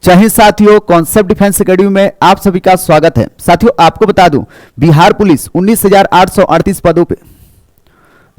चाहे साथियों, concept defence academy में आप सभी का स्वागत है। साथियों आपको बता दूं, बिहार पुलिस 19,838 पदों पे।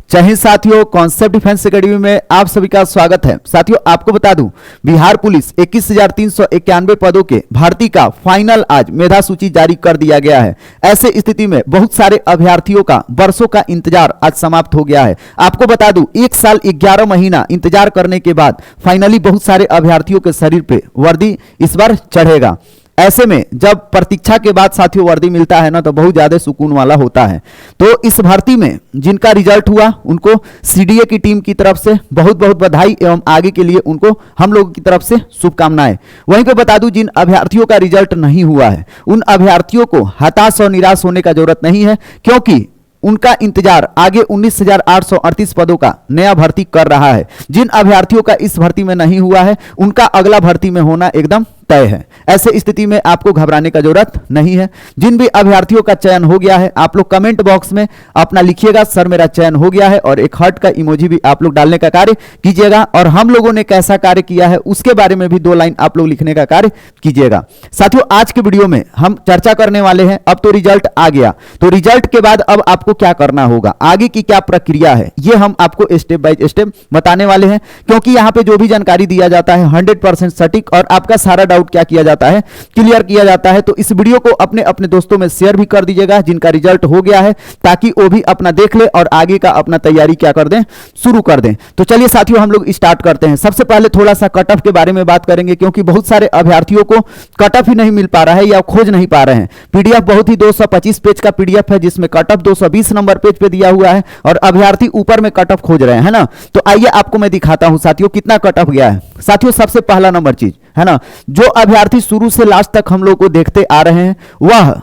चाहे साथियों, कॉन्सेप्ट डिफेंस एकेडमी में आप सभी का स्वागत है। साथियों आपको बता दूं, बिहार पुलिस 21,391 पदों के भर्ती का फाइनल आज मेधा सूची जारी कर दिया गया है। ऐसे स्थिति में बहुत सारे अभ्यर्थियों का वर्षों का इंतजार आज समाप्त हो गया है। आपको बता दूं, 1 साल 11 महीना इंतजार करने के बाद फाइनली बहुत सारे अभ्यर्थियों के शरीर पे वर्दी इस बार चढ़ेगा। ऐसे में जब प्रतीक्षा के बाद साथियों वर्दी मिलता है ना, तो बहुत ज्यादा सुकून वाला होता है। तो इस भर्ती में जिनका रिजल्ट हुआ उनको सीडीए की टीम की तरफ से बहुत बहुत बधाई एवं आगे के लिए उनको हम लोगों की तरफ से शुभकामनाएं। वहीं पे बता दूं, जिन अभ्यर्थियों का रिजल्ट नहीं हुआ है उन अभ्यर्थियों को हताश और निराश होने का जरूरत नहीं है, क्योंकि उनका इंतजार आगे 19,838 पदों का नया भर्ती कर रहा है। जिन अभ्यर्थियों का इस भर्ती में नहीं हुआ है उनका अगला भर्ती में होना एकदम तय है। ऐसे स्थिति में आपको घबराने का जरूरत नहीं है। जिन भी अभ्यर्थियों का चयन हो गया है, आप लोग कमेंट बॉक्स में अपना लिखिएगा, सर मेरा चयन हो गया है, और एक हार्ट का इमोजी भी आप लोग डालने का कार्य कीजिएगा। और हम लोगों ने कैसा कार्य किया है उसके बारे में भी 2 लाइन आप लोग लिखने का कार्य कीजिएगा। साथियों आज के वीडियो में हम चर्चा करने वाले हैं, अब तो रिजल्ट आ गया, तो रिजल्ट के बाद अब आपको क्या करना होगा, आगे की क्या प्रक्रिया है, ये हम आपको स्टेप बाय स्टेप बताने वाले हैं। क्योंकि यहाँ पे जो भी जानकारी दिया जाता है 100% सटीक और आपका सारा डाउट क्या किया जाता है, क्लियर किया जाता है। तो इस वीडियो को अपने अपने दोस्तों में शेयर भी कर दीजिएगा जिनका रिजल्ट हो गया है, ताकि वो भी अपना देख ले और आगे का अपना तैयारी क्या कर दें, शुरू कर दें। तो चलिए साथियों हम लोग स्टार्ट करते हैं। सबसे पहले थोड़ा सा कट ऑफ के बारे में बात करेंगे, क्योंकि बहुत सारे अभ्यर्थियों को कट ऑफ ही नहीं मिल पा रहा है या खोज नहीं पा रहे हैं। पीडीएफ बहुत ही 225 पेज का पीडीएफ है, जिसमें कट ऑफ 220 नंबर पेज पे दिया हुआ है और अभ्यर्थी ऊपर में कट ऑफ खोज रहे हैं ना। तो आइए आपको मैं दिखाता हूं साथियों कितना कट ऑफ गया है। साथियों सबसे पहला नंबर चीज है ना, जो अभ्यर्थी शुरू से लास्ट तक हम लोग को देखते आ रहे हैं वह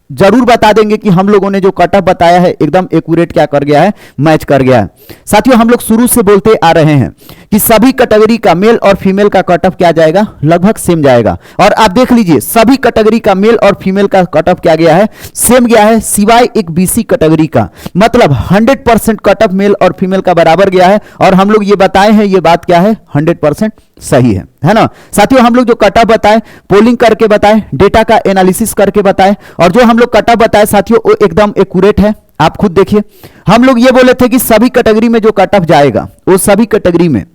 जरूर बता देंगे कि हम लोगों ने जो कट ऑफ बताया है एकदम एक्यूरेट क्या कर गया है, मैच कर गया है। साथियों हम लोग शुरू से बोलते आ रहे हैं कि सभी कैटेगरी का मेल और फीमेल का कट ऑफ क्या जाएगा, लगभग सेम जाएगा। और आप देख लीजिए सभी कैटेगरी का मेल और फीमेल का कट ऑफ क्या गया है, सेम गया है, सिवाय एक बीसी कैटेगरी का। मतलब 100% कट ऑफ मेल और फीमेल का बराबर गया है। और हम लोग ये बताए हैं, ये बात क्या है, 100% सही है ना। साथियों हम लोग जो कट ऑफ बताए, पोलिंग करके बताए, डेटा का एनालिसिस करके बताए, और जो हम लोग कट ऑफ बताए साथियों वो एकदम एक्यूरेट है। आप खुद देखिए, हम लोग ये बोले थे कि सभी कैटेगरी में जो कट ऑफ जाएगा वो सभी कैटेगरी में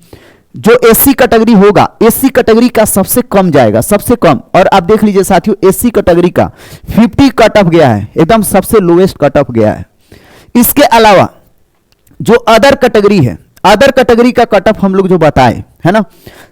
जो एससी कैटेगरी होगा, एससी कैटेगरी का सबसे कम जाएगा, सबसे कम। और आप देख लीजिए साथियों एससी कैटेगरी का 50 कट ऑफ गया है, एकदम सबसे लोएस्ट कट ऑफ गया है। इसके अलावा जो अदर कैटेगरी है, अदर कैटेगरी का कट ऑफ हम लोग जो बताए है ना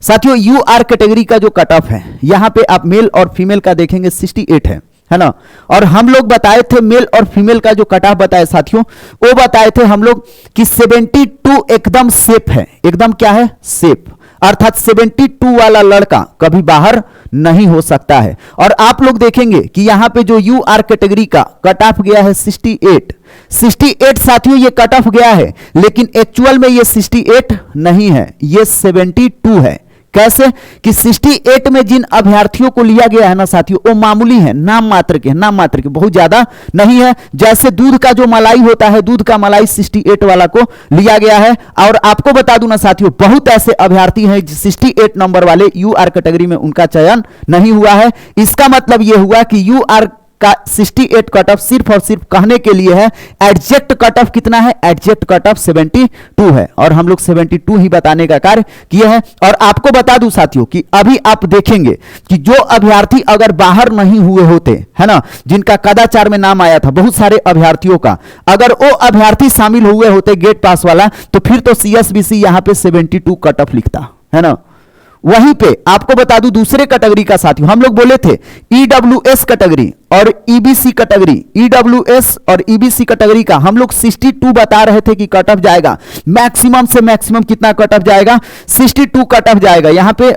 साथियों, यूआर कैटेगरी का जो कट ऑफ है यहां पे आप मेल और फीमेल का देखेंगे 68 है ना। और हम लोग बताए थे मेल और फीमेल का जो कट ऑफ बताए साथियों, वो बताए थे हम लोग कि 72 एकदम सेफ है, एकदम क्या है, सेफ। अर्थात 72 वाला लड़का कभी बाहर नहीं हो सकता है। और आप लोग देखेंगे कि यहां पे जो यूआर कैटेगरी का कट ऑफ गया है 68 साथियों, ये कट ऑफ गया है, लेकिन एक्चुअल में ये 68 नहीं है, ये 72 है। कैसे कि 68 में जिन अभ्यर्थियों को लिया गया है ना साथियों, वो मामूली है, नाम मात्र के, बहुत ज्यादा नहीं है। जैसे दूध का जो मलाई होता है, दूध का मलाई 68 वाला को लिया गया है। और आपको बता दूं ना साथियों, बहुत ऐसे अभ्यर्थी हैं 68 नंबर वाले यूआर कैटेगरी में उनका चयन नहीं हुआ है। इसका मतलब यह हुआ कि यूआर का 68 कट ऑफ सिर्फ और सिर्फ कहने के लिए है। एग्जैक्ट कट ऑफ कितना है, एग्जैक्ट कट ऑफ 72 है, और हम लोग 72 ही बताने का कार्य किए हैं। और आपको बता दूं साथियों कि अभी आप देखेंगे कि जो अभ्यर्थी अगर बाहर नहीं हुए होते है ना, जिनका कदाचार में नाम आया था बहुत सारे अभ्यर्थियों का, अगर वो अभ्यर्थी शामिल हुए होते गेट पास वाला, तो फिर तो सीएसबीसी यहां पे 72 कट ऑफ लिखता है ना। वहीं पे आपको बता दूं दूसरे कैटेगरी का साथियों, हम लोग बोले थे ईडब्ल्यूएस कैटेगरी और ईबीसी कैटेगरी, ईडब्ल्यूएस और ईबीसी कैटेगरी का हम लोग 62 बता रहे थे कि कट ऑफ जाएगा। मैक्सिमम से मैक्सिमम कितना कट ऑफ जाएगा, 62 कट ऑफ जाएगा। यहां पे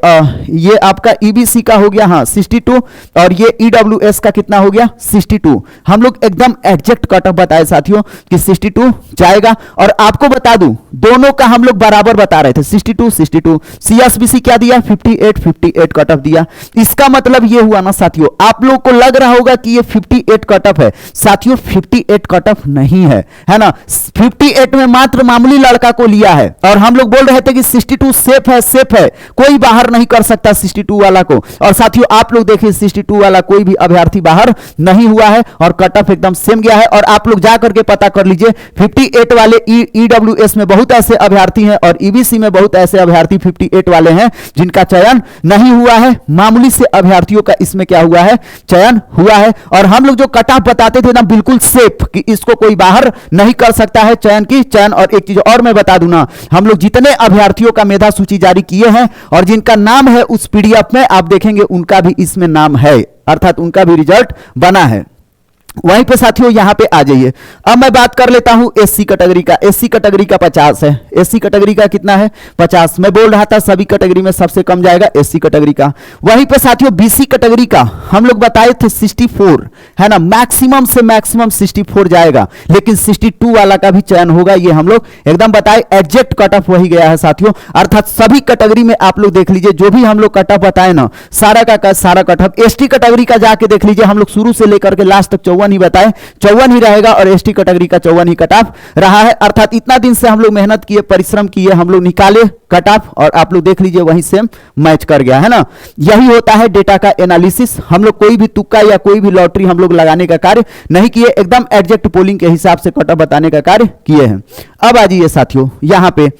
ये आपका ईबीसी का हो गया हाँ 62, और ये ईडब्ल्यूएस का कितना हो गया 62। हम लोग एकदम एग्जैक्ट कट ऑफ बताए साथियों कि 62 जाएगा। और आपको बता दूं दोनों का हम लोग बराबर बता रहे थे, 62। सीएसबीसी क्या दिया, 58 कट ऑफ दिया। इसका मतलब ये हुआ ना साथियों, आप लोग को लग रहा होगा तक कि ये 58 कट ऑफ है। साथियों 58 कट ऑफ नहीं है ना। 58 में मात्र मामूली लड़का को लिया है और हम लोग बोल रहे थे कि 62 सेफ है, कोई बाहर नहीं कर सकता 62 वाला को। और साथियों आप लोग देखिए 62 वाला कोई भी अभ्यर्थी बाहर नहीं हुआ है और कट ऑफ एकदम सेम गया है। और आप लोग जा करके पता कर लीजिए 58 वाले ईडब्ल्यूएस में बहुत ऐसे अभ्यर्थी हैं और ईबीसी में बहुत ऐसे अभ्यर्थी 58 वाले हैं जिनका चयन नहीं हुआ है। मामूली से अभ्यर्थियों का इसमें क्या हुआ है, चयन हुआ है। और हम लोग जो कट ऑफ बताते थे ना बिल्कुल सेफ कि इसको कोई बाहर नहीं कर सकता है चयन। और एक चीज और मैं बता दूं ना, हम लोग जितने अभ्यर्थियों का मेधा सूची जारी किए हैं और जिनका नाम है उस पीडीएफ में आप देखेंगे उनका भी इसमें नाम है, अर्थात उनका भी रिजल्ट बना है। वहीं पे साथियों यहां पे आ जाइए। अब मैं बात कर लेता हूं एससी कैटेगरी का। एससी कैटेगरी का 50 है। एससी कैटेगरी का कितना है, 50। मैं बोल रहा था सभी कैटेगरी में सबसे कम जाएगा एससी कैटेगरी का। वहीं पे साथियों बीसी कैटेगरी का हम लोग बताए थे 64 है ना, मैक्सिमम से मैक्सिमम 64 जाएगा, लेकिन 62 वाला का भी चयन होगा, ये हम लोग एकदम बताए। एग्जैक्ट कट ऑफ वही गया है साथियों, अर्थात सभी कैटेगरी में आप लोग देख लीजिए जो भी हम लोग कट ऑफ बताए ना सारा का सारा कट ऑफ। एसटी कैटेगरी का जाके देख लीजिए, हम लोग शुरू से लेकर के लास्ट तक 54 ही बताए, 54 ही रहेगा और एसटी कैटेगरी का 54 ही कट ऑफ रहा है। अर्थात इतना दिन से हम लोग मेहनत किए, परिश्रम किए, हम लोग निकाले कट ऑफ और आप लोग देख लीजिए वही सेम मैच कर गया है ना। यही होता है डेटा का एनालिसिस। हम लोग कोई भी तुक्का या कोई भी लॉटरी हम लोग लगाने का कार्य नहीं किए, एकदम एग्जैक्ट पोलिंग के हिसाब से कट ऑफ बताने का कार्य किए हैं। अब आ जाइए साथियों यहां पे,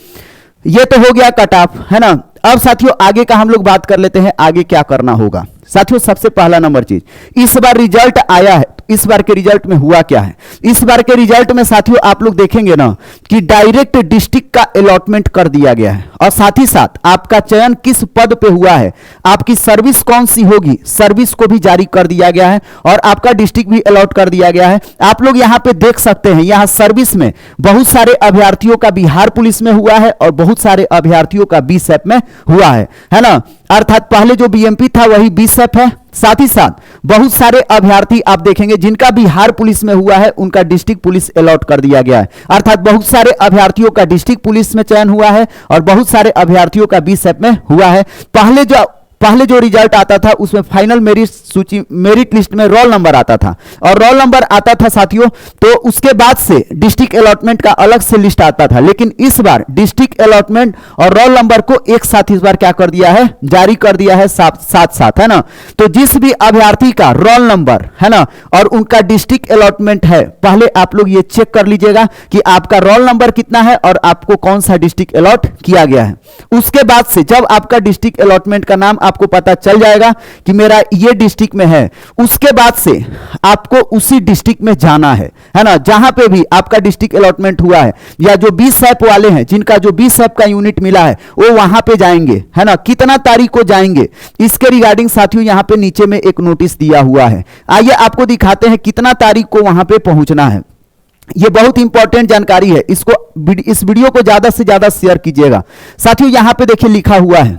ये तो हो गया कट ऑफ है ना। अब साथियों आगे का हम लोग बात कर लेते हैं, आगे क्या करना होगा। साथियों सबसे पहला नंबर चीज, इस बार रिजल्ट आया है, इस बार के रिजल्ट में हुआ क्या है। इस बार के रिजल्ट में साथियों आप लोग देखेंगे ना कि डायरेक्ट डिस्ट्रिक्ट का अलॉटमेंट कर दिया गया है और साथ ही साथ आपका चयन किस पद पे हुआ है, आपकी सर्विस कौन सी होगी, सर्विस को भी जारी कर दिया गया है और आपका डिस्ट्रिक्ट भी अलॉट कर दिया गया है। आप लोग यहां पे देख सकते हैं, यहां सर्विस में बहुत सारे अभ्यर्थियों का बिहार पुलिस में हुआ है और बहुत सारे अभ्यर्थियों का बीएसएफ में हुआ है ना। अर्थात पहले जो बीएमपी था वही बीएसएफ है। साथ ही साथ बहुत सारे अभ्यर्थी आप देखेंगे जिनका बिहार पुलिस में हुआ है उनका डिस्ट्रिक्ट पुलिस अलॉट कर दिया गया है। अर्थात बहुत सारे अभ्यर्थियों का डिस्ट्रिक्ट पुलिस में चयन हुआ है और बहुत सारे अभ्यर्थियों का बीएसएफ में हुआ है। पहले जो रिजल्ट आता था उसमें फाइनल मेरिट लिस्ट में रोल नंबर आता था और रोल नंबर आता था साथियों, तो उसके बाद से डिस्ट्रिक्ट अलॉटमेंट का अलग से लिस्ट आता था। लेकिन इस बार डिस्ट्रिक्ट अलॉटमेंट और रोल नंबर को एक साथ इस बार क्या कर दिया है, जारी कर दिया है साथ है ना। तो जिस भी अभ्यर्थी का रोल नंबर है ना और उनका डिस्ट्रिक्ट अलॉटमेंट है, पहले आप लोग ये चेक कर लीजिएगा कि आपका रोल नंबर कितना है और आपको कौन सा डिस्ट्रिक्ट अलॉट किया गया है। उसके बाद से जब आपका डिस्ट्रिक्ट अलॉटमेंट का नाम आपको पता चल जाएगा कि मेरा ये डिस्ट्रिक्ट में है, उसके बाद से आपको उसी डिस्ट्रिक्ट में जाना है ना, जहां पे भी आपका डिस्ट्रिक्ट अलॉटमेंट हुआ है या जो 20 सैप वाले हैं जिनका जो 20 सैप का यूनिट मिला है वो वहां पे जाएंगे है ना। कितना तारीख को जाएंगे इसके रिगार्डिंग साथियों यहां पे नीचे में एक नोटिस दिया हुआ है, आइए आपको दिखाते हैं कितना तारीख को वहां पे पहुंचना है। ये बहुत इंपॉर्टेंट जानकारी है, इस वीडियो को ज्यादा से ज्यादा शेयर कीजिएगा। साथियों यहां पे देखिए लिखा हुआ है,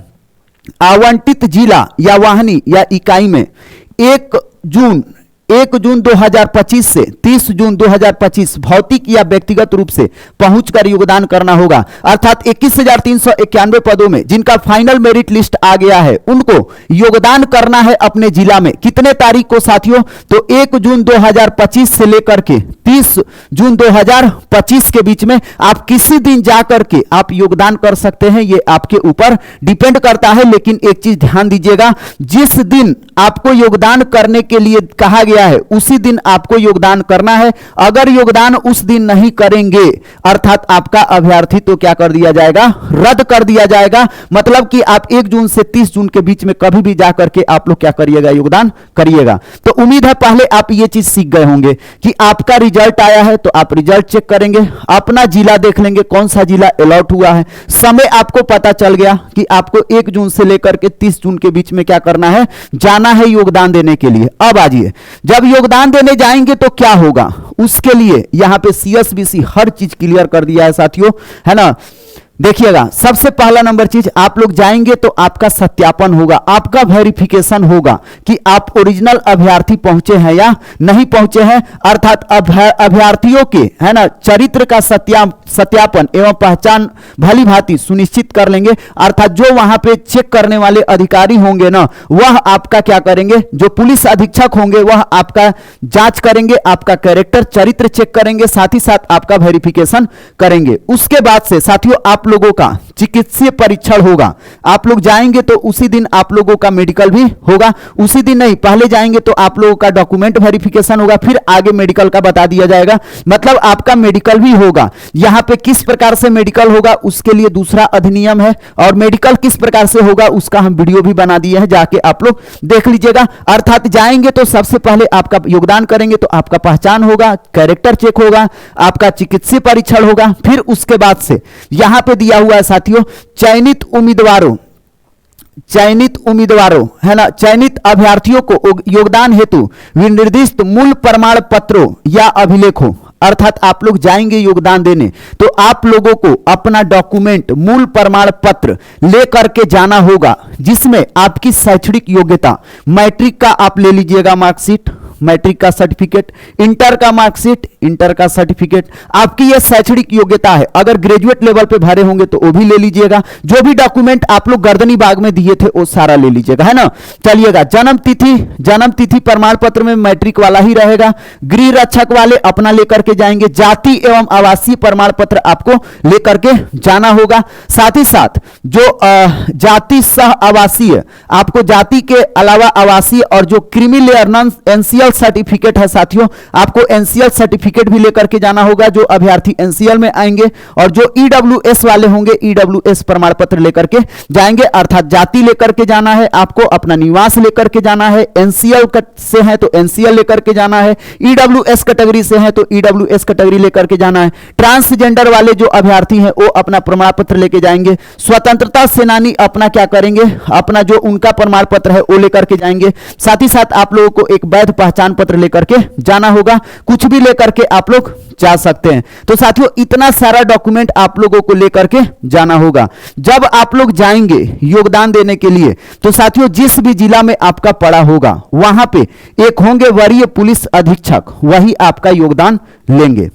आवंटित जिला या वाहिनी या इकाई में 1 जून 2025 से 30 जून 2025 भौतिक या व्यक्तिगत रूप से पहुंचकर योगदान करना होगा। अर्थात 21,391 पदों में जिनका फाइनल मेरिट लिस्ट आ गया है उनको योगदान करना है अपने जिला में। कितने तारीख को साथियों, तो 1 जून 2025 से लेकर के 30 जून 2025 के बीच में आप किसी दिन जाकर के आप योगदान कर सकते हैं, ये आपके ऊपर डिपेंड करता है। लेकिन एक चीज ध्यान दीजिएगा, जिस दिन आपको योगदान करने के लिए कहा गया है उसी दिन आपको योगदान करना है। अगर योगदान उस दिन नहीं करेंगे अर्थात आपका अभ्यर्थी तो क्या कर दिया जाएगा, रद्द कर दिया जाएगा। मतलब कि आप 1 जून से 30 जून के बीच में कभी भी जाकर के आप लोग क्या करिएगा, योगदान करिएगा। तो उम्मीद है पहले आप ये चीज सीख गए होंगे कि आपका रिजल्ट आया है तो आप रिजल्ट चेक करेंगे, अपना जिला देख लेंगे कौन सा जिला अलॉट हुआ है, समय आपको पता चल गया कि आपको 1 जून से लेकर के 30 जून के बीच में क्या करना है, जाना है योगदान देने के लिए। अब आइए, जब योगदान देने जाएंगे तो क्या होगा, उसके लिए यहां पे सीएसबीसी हर चीज क्लियर कर दिया है साथियों, है ना। देखिएगा, सबसे पहला नंबर चीज, आप लोग जाएंगे तो आपका सत्यापन होगा, आपका वेरिफिकेशन होगा कि आप ओरिजिनल अभ्यर्थी पहुंचे हैं या नहीं पहुंचे हैं। अर्थात अभ्यर्थियों के है ना चरित्र का सत्यापन एवं पहचान भली भांति सुनिश्चित कर लेंगे। अर्थात जो वहां पे चेक करने वाले अधिकारी होंगे ना, वह आपका क्या करेंगे, जो पुलिस अधीक्षक होंगे वह आपका जांच करेंगे, आपका कैरेक्टर चरित्र चेक करेंगे, साथ ही साथ आपका वेरिफिकेशन करेंगे। उसके बाद से साथियों आप लोगों का चिकित्सीय परीक्षण होगा। आप लोग जाएंगे तो उसी दिन आप लोगों का मेडिकल भी होगा। उसी दिन नहीं, पहले जाएंगे तो आप लोगों का डॉक्यूमेंट वेरिफिकेशन होगा, फिर आगे मेडिकल का बता दिया जाएगा। मतलब आपका मेडिकल भी होगा। यहां पे किस प्रकार से मेडिकल होगा उसके लिए दूसरा अधिनियम है, और मेडिकल किस प्रकार से होगा उसका हम वीडियो भी बना दिए हैं, जाके आप लोग देख लीजिएगा। अर्थात जाएंगे तो सबसे पहले आपका योगदान करेंगे तो आपका पहचान होगा, कैरेक्टर चेक होगा, आपका चिकित्सीय परीक्षण होगा। फिर उसके बाद से यहां पे दिया हुआ है साथियों, चयनित उम्मीदवारों है ना, चयनित अभ्यर्थियों को योगदान हेतु विनिर्दिष्ट मूल प्रमाण पत्रों या अभिलेखों, अर्थात आप लोग जाएंगे योगदान देने तो आप लोगों को अपना डॉक्यूमेंट मूल प्रमाण पत्र लेकर के जाना होगा, जिसमें आपकी शैक्षणिक योग्यता, मैट्रिक का आप ले लीजिएगा मार्कशीट, मैट्रिक का सर्टिफिकेट, इंटर का मार्कशीट, इंटर का सर्टिफिकेट, आपकी यह शैक्षणिक योग्यता है। अगर ग्रेजुएट लेवल पे भरे होंगे तो वो भी ले लीजिएगा। जो भी डॉक्यूमेंट आप लोग गर्दनी बाग में दिए थे वो सारा ले लीजिएगा, है ना। चलिएगा, जन्म तिथि प्रमाण पत्र में मैट्रिक वाला ही रहेगा। गृह रक्षक वाले अपना लेकर के जाएंगे। जाति एवं आवासीय प्रमाण पत्र आपको लेकर के जाना होगा। साथ ही साथ जो जाति सह आवासीय, आपको जाति के अलावा आवासीय और जो creamy layer non NCL certificate है साथियों, आपको एनसीएल सर्टिफिकेट भी लेकर के जाना होगा जो अभ्यर्थी एनसीएल में आएंगे। और जो ईडब्ल्यूएस वाले होंगे ईडब्ल्यूएस प्रमाण पत्र लेकर के जाएंगे। अर्थात जाति लेकर के जाना है आपको, अपना निवास लेकर के जाना है, एनसीएल से है तो एनसीएल लेकर के जाना है, ईडब्ल्यूएस कैटेगरी से है तो ईडब्ल्यूएस कैटेगरी लेकर के जाना है। ट्रांसजेंडर वाले जो अभ्यर्थी हैं वो अपना प्रमाण पत्र लेके जाएंगे। स्वतंत्रता सेनानी अपना क्या करेंगे, अपना जो उनका प्रमाण पत्र है वो लेकर के जाएंगे। साथ ही साथ आप लोगों को एक वैध पहचान पत्र लेकर के जाना होगा। कुछ भी लेकर के आप लोग जा सकते हैं। तो साथियों इतना सारा डॉक्यूमेंट आप लोगों को लेकर के जाना होगा। जब आप लोग जाएंगे योगदान देने के लिए तो साथियों जिस भी जिला में आपका पड़ा होगा वहां पे एक होंगे वरीय पुलिस अधीक्षक, वही आपका योगदान लेंगे।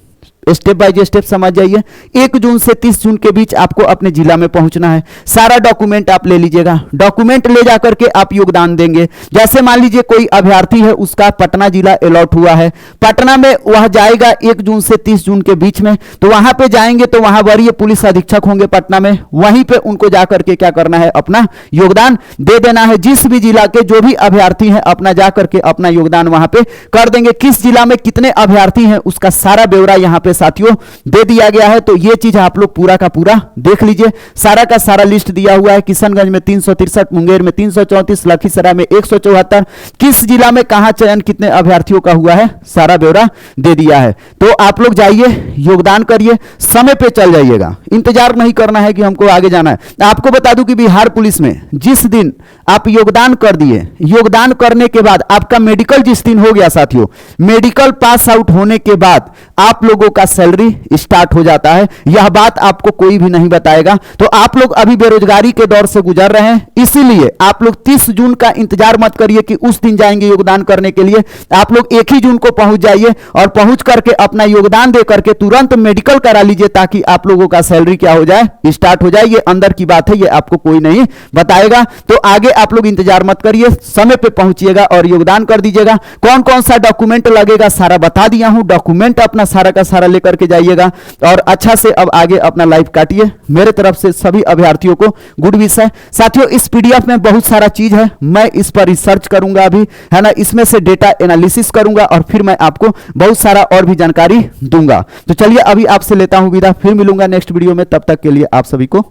स्टेप बाय स्टेप समझ जाइए। 1 जून से 30 जून के बीच आपको अपने जिला में पहुंचना है। सारा डॉक्यूमेंट आप ले लीजिएगा। डॉक्यूमेंट ले जाकर के आप योगदान देंगे। जैसे मान लीजिए कोई अभ्यर्थी है, उसका पटना जिला अलॉट हुआ है, पटना में वह जाएगा 1 जून से 30 जून के बीच में, तो वहां पे जाएंगे तो वहां वरीय पुलिस अधीक्षक होंगे पटना में, वहीं पे उनको जाकर के क्या करना है, अपना योगदान दे देना है। जिस भी जिला के जो भी अभ्यर्थी हैं अपना जाकर के अपना योगदान वहां पे कर देंगे। किस जिला में कितने अभ्यर्थी हैं उसका सारा ब्यौरा यहां पे साथियों दे दिया गया है। तो ये चीज आप लोग पूरा का पूरा देख लीजिए। सारा का सारा लिस्ट दिया हुआ है। किशनगंज में 363, मुंगेर में 334, लखीसराय में 174, किस जिला में कहां चयन कितने अभ्यर्थियों का हुआ है सारा ब्यौरा दे दिया है। तो आप लोग जाइए योगदान करिए, समय पे चल जाइएगा, इंतजार नहीं करना है कि हमको आगे जाना है। आपको बता दूं कि बिहार पुलिस में जिस दिन आप योगदान कर दिए, योगदान करने के बाद आपका मेडिकल जिस दिन हो गया साथियों, मेडिकल पास आउट होने के बाद आप लोगों का सैलरी स्टार्ट हो जाता है। यह बात आपको कोई भी नहीं बताएगा। तो आप लोग अभी बेरोजगारी के दौर से गुजर रहे हैं, इसीलिए आप लोग 30 जून का इंतजार मत करिए कि उस दिन जाएंगे योगदान करने के लिए। आप लोग 1 ही जून को पहुंच जाइए और पहुंच करके अपना योगदान दे करके तुरंत मेडिकल करा लीजिए, ताकि आप लोगों का सैलरी क्या हो जाए, स्टार्ट हो जाए। ये अंदर की बात है, ये आपको कोई नहीं बताएगा। तो आगे आप लोग इंतजार मत करिए, समय पे पहुंचिएगा और योगदान कर दीजिएगा। कौन कौन सा डॉक्यूमेंट लगेगा सारा बता दिया हूं। डॉक्यूमेंट अपना सारा का सारा लेकर के जाइएगा और अच्छा से अब आगे अपना लाइफ काटिए। मेरे तरफ से सभी अभ्यर्थियों को गुड विश है। साथियों इस पीडीएफ में बहुत सारा चीज है, मैं इस पर रिसर्च करूंगा अभी, है ना, इसमें से डेटा एनालिसिस करूंगा और फिर मैं आपको बहुत सारा और भी जानकारी दूंगा। तो चलिए अभी आपसे लेता हूं विदा, फिर मिलूंगा नेक्स्ट वीडियो में। तब तक के लिए आप सभी को